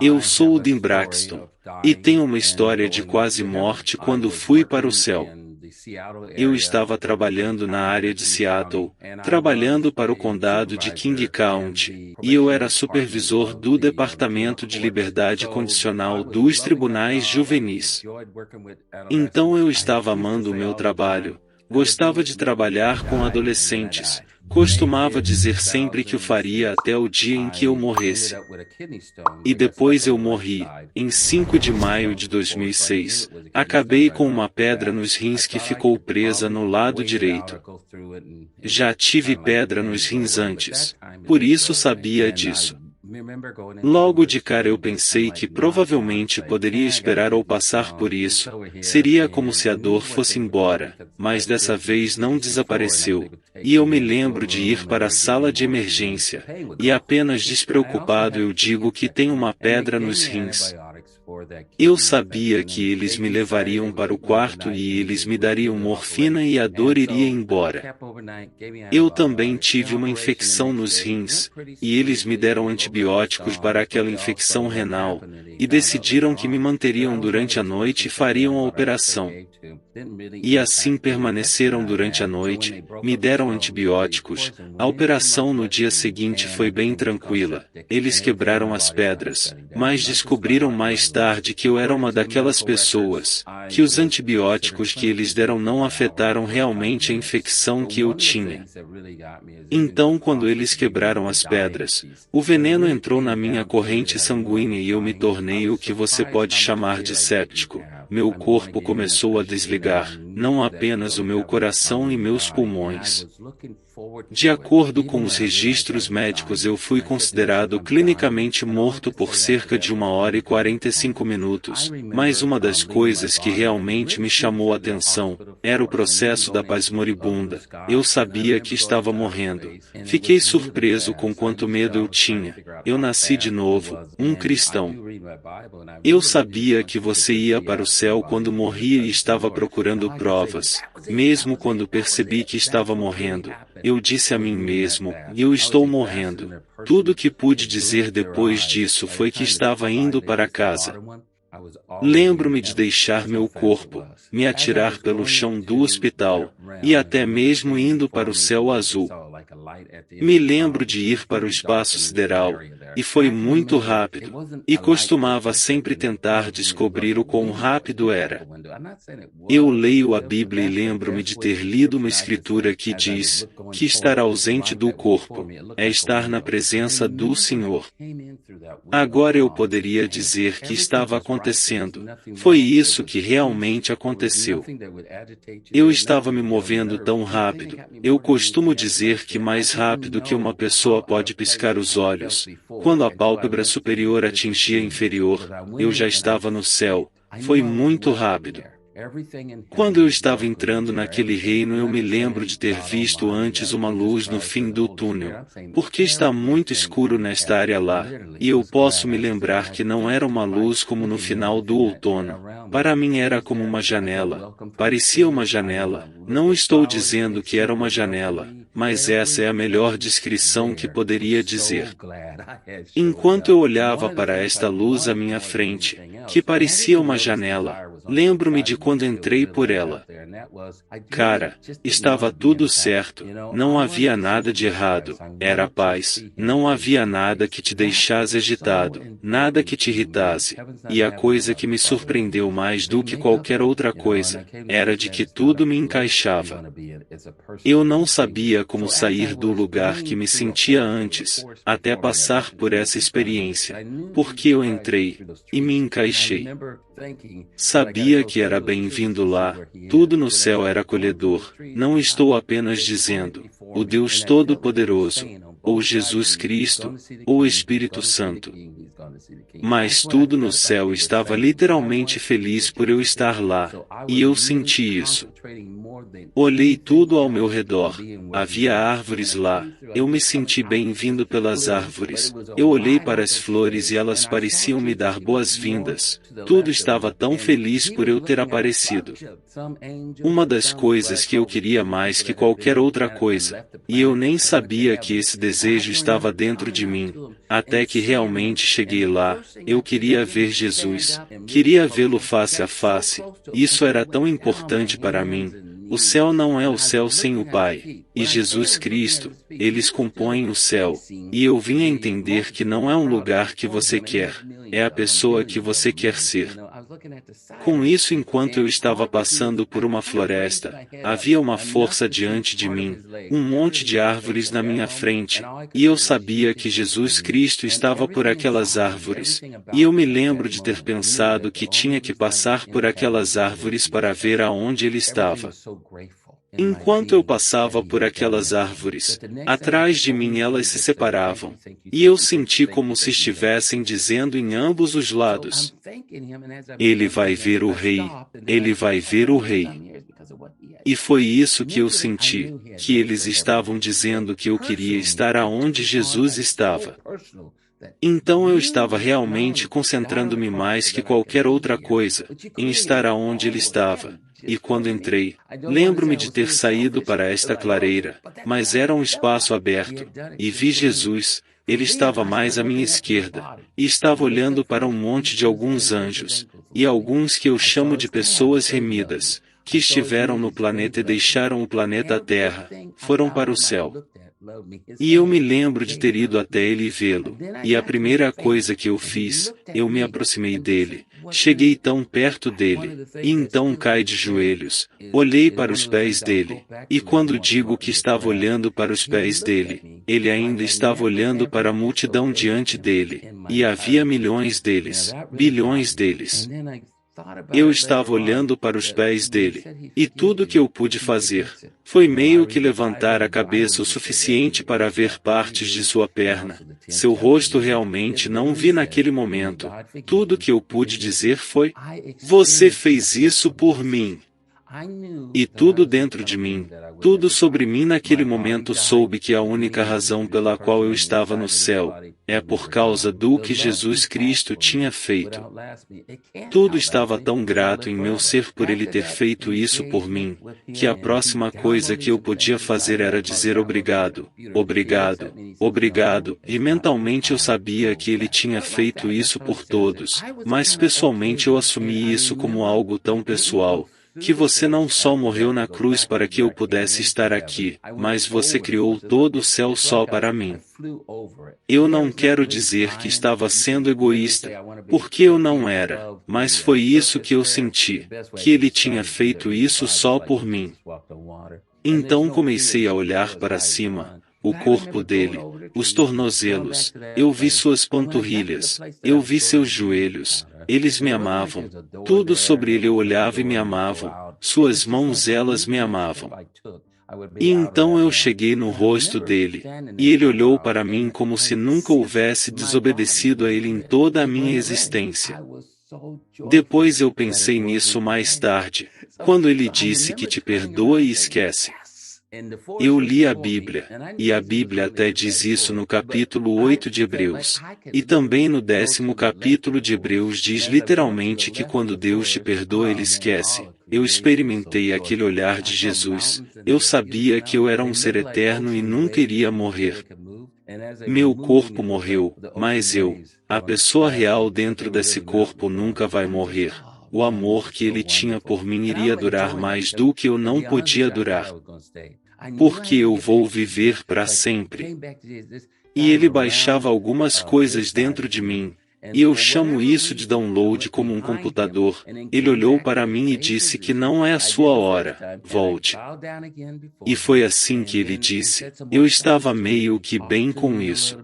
Eu sou o Dean Braxton, e tenho uma história de quase morte quando fui para o céu. Eu estava trabalhando na área de Seattle, trabalhando para o condado de King County, e eu era supervisor do Departamento de Liberdade Condicional dos Tribunais Juvenis. Então eu estava amando o meu trabalho, gostava de trabalhar com adolescentes, costumava dizer sempre que o faria até o dia em que eu morresse. E depois eu morri, em 5 de maio de 2006. Acabei com uma pedra nos rins que ficou presa no lado direito. Já tive pedra nos rins antes, por isso sabia disso. Logo de cara eu pensei que provavelmente poderia esperar ou passar por isso, seria como se a dor fosse embora, mas dessa vez não desapareceu, e eu me lembro de ir para a sala de emergência, e apenas despreocupado eu digo que tenho uma pedra nos rins. Eu sabia que eles me levariam para o quarto e eles me dariam morfina e a dor iria embora. Eu também tive uma infecção nos rins, e eles me deram antibióticos para aquela infecção renal, e decidiram que me manteriam durante a noite e fariam a operação. E assim permaneceram durante a noite, me deram antibióticos. A operação no dia seguinte foi bem tranquila, eles quebraram as pedras, mas descobriram mais tarde que eu era uma daquelas pessoas, que os antibióticos que eles deram não afetaram realmente a infecção que eu tinha. Então, quando eles quebraram as pedras, o veneno entrou na minha corrente sanguínea e eu me tornei o que você pode chamar de séptico. Meu corpo começou a desligar, não apenas o meu coração e meus pulmões. De acordo com os registros médicos, eu fui considerado clinicamente morto por cerca de 1 hora e 45 minutos, mas uma das coisas que realmente me chamou a atenção era o processo da paz moribunda. Eu sabia que estava morrendo. Fiquei surpreso com quanto medo eu tinha. Eu nasci de novo, um cristão. Eu sabia que você ia para o céu quando morria e estava procurando provas. Mesmo quando percebi que estava morrendo, eu disse a mim mesmo, eu estou morrendo. Tudo que pude dizer depois disso foi que estava indo para casa. Lembro-me de deixar meu corpo, me atirar pelo chão do hospital, e até mesmo indo para o céu azul. Me lembro de ir para o espaço sideral, e foi muito rápido, e costumava sempre tentar descobrir o quão rápido era. Eu leio a Bíblia e lembro-me de ter lido uma escritura que diz que estar ausente do corpo é estar na presença do Senhor. Agora eu poderia dizer que estava acontecendo. Foi isso que realmente aconteceu. Eu estava me movendo tão rápido. Eu costumo dizer que mais rápido que uma pessoa pode piscar os olhos. Quando a pálpebra superior atingia a inferior, eu já estava no céu. Foi muito rápido. Quando eu estava entrando naquele reino, eu me lembro de ter visto antes uma luz no fim do túnel, porque está muito escuro nesta área lá, e eu posso me lembrar que não era uma luz como no final do outono. Para mim era como uma janela, parecia uma janela. Não estou dizendo que era uma janela, mas essa é a melhor descrição que poderia dizer. Enquanto eu olhava para esta luz à minha frente, que parecia uma janela, lembro-me de quando entrei por ela. Cara, estava tudo certo, não havia nada de errado, era paz, não havia nada que te deixasse agitado, nada que te irritasse, e a coisa que me surpreendeu mais do que qualquer outra coisa, era de que tudo me encaixava. Eu não sabia como sair do lugar que me sentia antes, até passar por essa experiência, porque eu entrei, e me encaixei. Sabia que era bem-vindo lá, tudo no céu era acolhedor. Não estou apenas dizendo, o Deus Todo-Poderoso, ou Jesus Cristo, ou Espírito Santo. Mas tudo no céu estava literalmente feliz por eu estar lá, e eu senti isso. Olhei tudo ao meu redor, havia árvores lá, eu me senti bem-vindo pelas árvores, eu olhei para as flores e elas pareciam me dar boas-vindas, tudo estava tão feliz por eu ter aparecido. Uma das coisas que eu queria mais que qualquer outra coisa, e eu nem sabia que esse desejo estava dentro de mim, até que realmente cheguei lá. Eu queria ver Jesus, queria vê-lo face a face. Isso era tão importante para mim. O céu não é o céu sem o Pai, e Jesus Cristo, eles compõem o céu. E eu vim a entender que não é um lugar que você quer, é a pessoa que você quer ser. Com isso, enquanto eu estava passando por uma floresta, havia uma força diante de mim, um monte de árvores na minha frente, e eu sabia que Jesus Cristo estava por aquelas árvores. E eu me lembro de ter pensado que tinha que passar por aquelas árvores para ver aonde ele estava. Enquanto eu passava por aquelas árvores, atrás de mim elas se separavam, e eu senti como se estivessem dizendo em ambos os lados: Ele vai ver o Rei, ele vai ver o Rei. E foi isso que eu senti, que eles estavam dizendo que eu queria estar aonde Jesus estava. Então eu estava realmente concentrando-me mais que qualquer outra coisa, em estar aonde ele estava. E quando entrei, lembro-me de ter saído para esta clareira, mas era um espaço aberto, e vi Jesus. Ele estava mais à minha esquerda, e estava olhando para um monte de alguns anjos, e alguns que eu chamo de pessoas remidas, que estiveram no planeta e deixaram o planeta Terra, foram para o céu. E eu me lembro de ter ido até ele e vê-lo, e a primeira coisa que eu fiz, eu me aproximei dele, cheguei tão perto dele, e então caí de joelhos, olhei para os pés dele, e quando digo que estava olhando para os pés dele, ele ainda estava olhando para a multidão diante dele, e havia milhões deles, bilhões deles. Eu estava olhando para os pés dele, e tudo que eu pude fazer foi meio que levantar a cabeça o suficiente para ver partes de sua perna. Seu rosto realmente não vi naquele momento. Tudo que eu pude dizer foi: Você fez isso por mim. E tudo dentro de mim, tudo sobre mim naquele momento soube que a única razão pela qual eu estava no céu é por causa do que Jesus Cristo tinha feito. Tudo estava tão grato em meu ser por ele ter feito isso por mim, que a próxima coisa que eu podia fazer era dizer obrigado, obrigado, obrigado, e mentalmente eu sabia que ele tinha feito isso por todos, mas pessoalmente eu assumi isso como algo tão pessoal, que você não só morreu na cruz para que eu pudesse estar aqui, mas você criou todo o céu só para mim. Eu não quero dizer que estava sendo egoísta, porque eu não era, mas foi isso que eu senti, que ele tinha feito isso só por mim. Então comecei a olhar para cima, o corpo dele, os tornozelos, eu vi suas panturrilhas, eu vi seus joelhos, eles me amavam, tudo sobre ele eu olhava e me amavam, suas mãos elas me amavam. E então eu cheguei no rosto dele, e ele olhou para mim como se nunca houvesse desobedecido a ele em toda a minha existência. Depois eu pensei nisso mais tarde, quando ele disse que te perdoa e esquece. Eu li a Bíblia, e a Bíblia até diz isso no capítulo 8 de Hebreus. E também no 10º capítulo de Hebreus diz literalmente que quando Deus te perdoa ele esquece. Eu experimentei aquele olhar de Jesus, eu sabia que eu era um ser eterno e nunca iria morrer. Meu corpo morreu, mas eu, a pessoa real dentro desse corpo nunca vai morrer. O amor que ele tinha por mim iria durar mais do que eu não podia durar. Porque eu vou viver para sempre. E ele baixava algumas coisas dentro de mim, e eu chamo isso de download como um computador. Ele olhou para mim e disse que não é a sua hora, volte. E foi assim que ele disse, eu estava meio que bem com isso.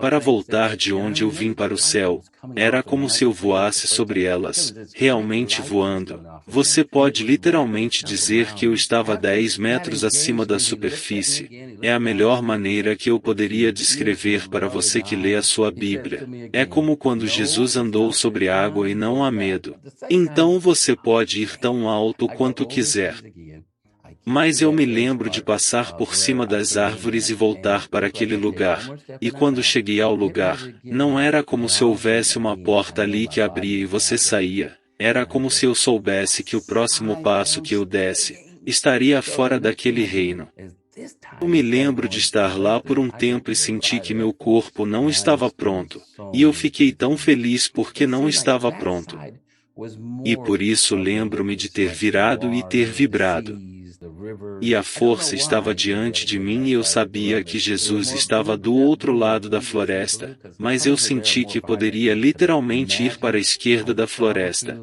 Para voltar de onde eu vim para o céu, era como se eu voasse sobre elas, realmente voando. Você pode literalmente dizer que eu estava 10 metros acima da superfície. É a melhor maneira que eu poderia descrever para você que lê a sua Bíblia. É como quando Jesus andou sobre água e não há medo. Então você pode ir tão alto quanto quiser. Mas eu me lembro de passar por cima das árvores e voltar para aquele lugar, e quando cheguei ao lugar, não era como se houvesse uma porta ali que abria e você saía, era como se eu soubesse que o próximo passo que eu desse, estaria fora daquele reino. Eu me lembro de estar lá por um tempo e senti que meu corpo não estava pronto, e eu fiquei tão feliz porque não estava pronto. E por isso lembro-me de ter virado e ter vibrado. E a força estava diante de mim e eu sabia que Jesus estava do outro lado da floresta, mas eu senti que poderia literalmente ir para a esquerda da floresta.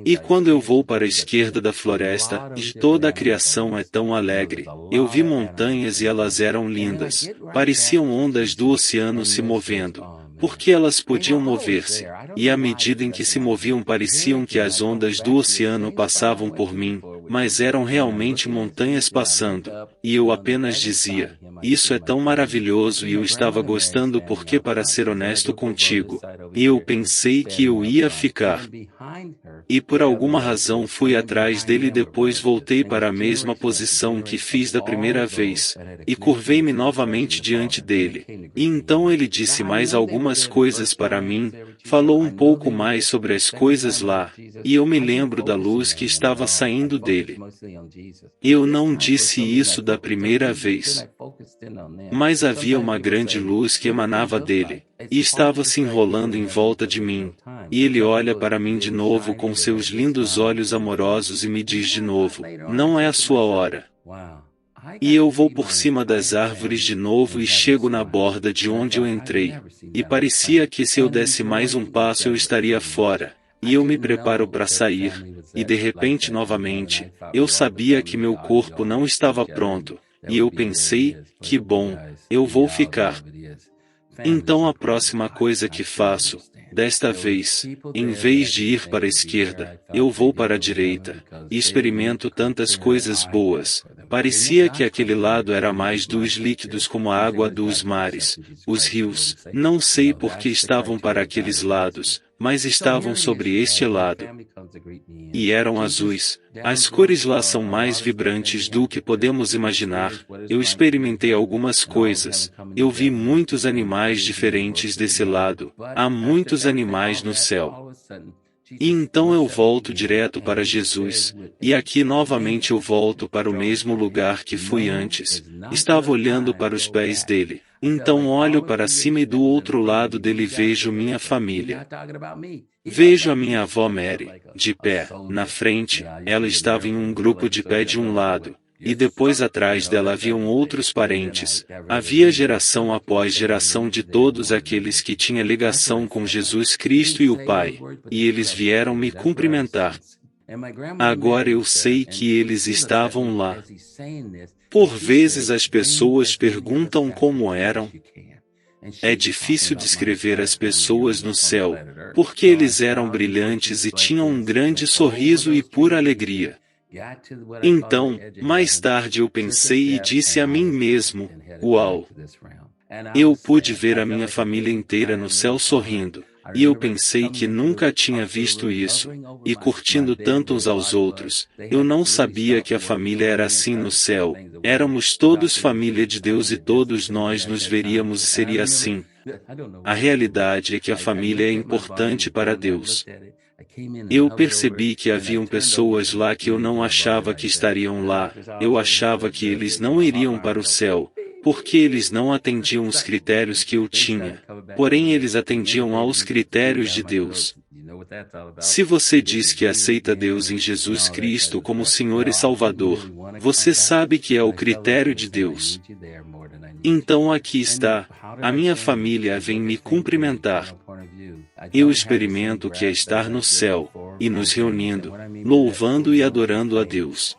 E quando eu vou para a esquerda da floresta, e toda a criação é tão alegre, eu vi montanhas e elas eram lindas, pareciam ondas do oceano se movendo, porque elas podiam mover-se, e à medida em que se moviam pareciam que as ondas do oceano passavam por mim, mas eram realmente montanhas passando, e eu apenas dizia, isso é tão maravilhoso e eu estava gostando porque para ser honesto contigo, eu pensei que eu ia ficar. E por alguma razão fui atrás dele e depois voltei para a mesma posição que fiz da primeira vez, e curvei-me novamente diante dele. E então ele disse mais algumas coisas para mim, falou um pouco mais sobre as coisas lá, e eu me lembro da luz que estava saindo dele. Eu não disse isso da primeira vez. Mas havia uma grande luz que emanava dele, e estava se enrolando em volta de mim. E ele olha para mim de novo com seus lindos olhos amorosos e me diz de novo, não é a sua hora. E eu vou por cima das árvores de novo e chego na borda de onde eu entrei. E parecia que se eu desse mais um passo eu estaria fora. E eu me preparo para sair, e de repente novamente, eu sabia que meu corpo não estava pronto. E eu pensei, que bom, eu vou ficar. Então a próxima coisa que faço, desta vez, em vez de ir para a esquerda, eu vou para a direita, e experimento tantas coisas boas. Parecia que aquele lado era mais dos líquidos como a água dos mares, os rios, não sei por que estavam para aqueles lados, mas estavam sobre este lado. E eram azuis. As cores lá são mais vibrantes do que podemos imaginar. Eu experimentei algumas coisas. Eu vi muitos animais diferentes desse lado. Há muitos animais no céu. E então eu volto direto para Jesus, e aqui novamente eu volto para o mesmo lugar que fui antes. Estava olhando para os pés dele. Então olho para cima e do outro lado dele vejo minha família. Vejo a minha avó Mary, de pé, na frente, ela estava em um grupo de pé de um lado. E depois atrás dela haviam outros parentes, havia geração após geração de todos aqueles que tinham ligação com Jesus Cristo e o Pai, e eles vieram me cumprimentar. Agora eu sei que eles estavam lá. Por vezes as pessoas perguntam como eram. É difícil descrever as pessoas no céu, porque eles eram brilhantes e tinham um grande sorriso e pura alegria. Então, mais tarde eu pensei e disse a mim mesmo, uau! Eu pude ver a minha família inteira no céu sorrindo, e eu pensei que nunca tinha visto isso, e curtindo tanto uns aos outros. Eu não sabia que a família era assim no céu, éramos todos família de Deus e todos nós nos veríamos e seria assim. A realidade é que a família é importante para Deus. Eu percebi que haviam pessoas lá que eu não achava que estariam lá, eu achava que eles não iriam para o céu, porque eles não atendiam os critérios que eu tinha, porém eles atendiam aos critérios de Deus. Se você diz que aceita Deus em Jesus Cristo como Senhor e Salvador, você sabe que é o critério de Deus. Então aqui está, a minha família vem me cumprimentar. Eu experimento o que é estar no céu, e nos reunindo, louvando e adorando a Deus.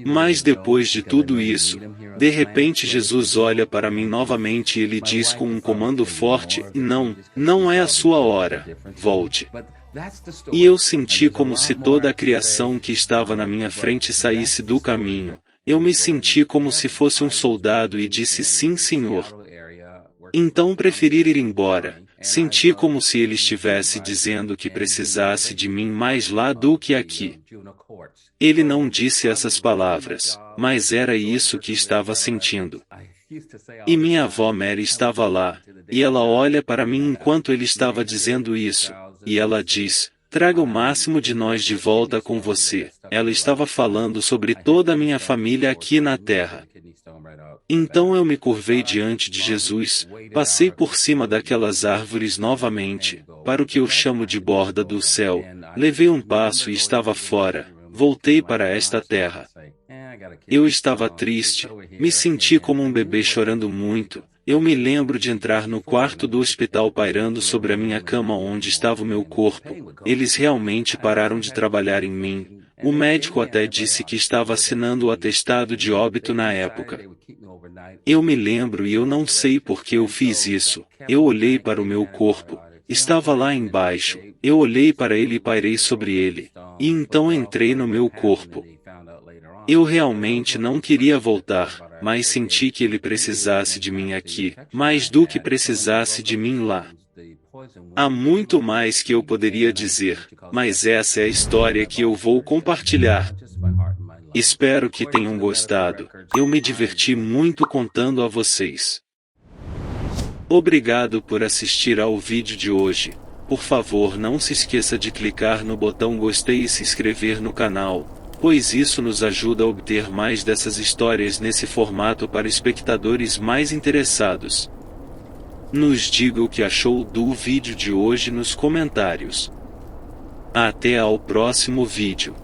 Mas depois de tudo isso, de repente Jesus olha para mim novamente e ele diz com um comando forte, não é a sua hora, volte. E eu senti como se toda a criação que estava na minha frente saísse do caminho. Eu me senti como se fosse um soldado e disse sim, Senhor. Então preferi ir embora. Senti como se ele estivesse dizendo que precisasse de mim mais lá do que aqui. Ele não disse essas palavras, mas era isso que estava sentindo. E minha avó Mary estava lá, e ela olha para mim enquanto ele estava dizendo isso, e ela diz, traga o máximo de nós de volta com você. Ela estava falando sobre toda a minha família aqui na terra. Então eu me curvei diante de Jesus, passei por cima daquelas árvores novamente, para o que eu chamo de borda do céu, levei um passo e estava fora, voltei para esta terra. Eu estava triste, me senti como um bebê chorando muito. Eu me lembro de entrar no quarto do hospital pairando sobre a minha cama onde estava o meu corpo. Eles realmente pararam de trabalhar em mim. O médico até disse que estava assinando o atestado de óbito na época. Eu me lembro e eu não sei por que eu fiz isso. Eu olhei para o meu corpo. Estava lá embaixo. Eu olhei para ele e pairei sobre ele. E então entrei no meu corpo. Eu realmente não queria voltar, mas senti que ele precisasse de mim aqui, mais do que precisasse de mim lá. Há muito mais que eu poderia dizer, mas essa é a história que eu vou compartilhar. Espero que tenham gostado. Eu me diverti muito contando a vocês. Obrigado por assistir ao vídeo de hoje. Por favor, não se esqueça de clicar no botão gostei e se inscrever no canal, pois isso nos ajuda a obter mais dessas histórias nesse formato para espectadores mais interessados. Nos diga o que achou do vídeo de hoje nos comentários. Até ao próximo vídeo.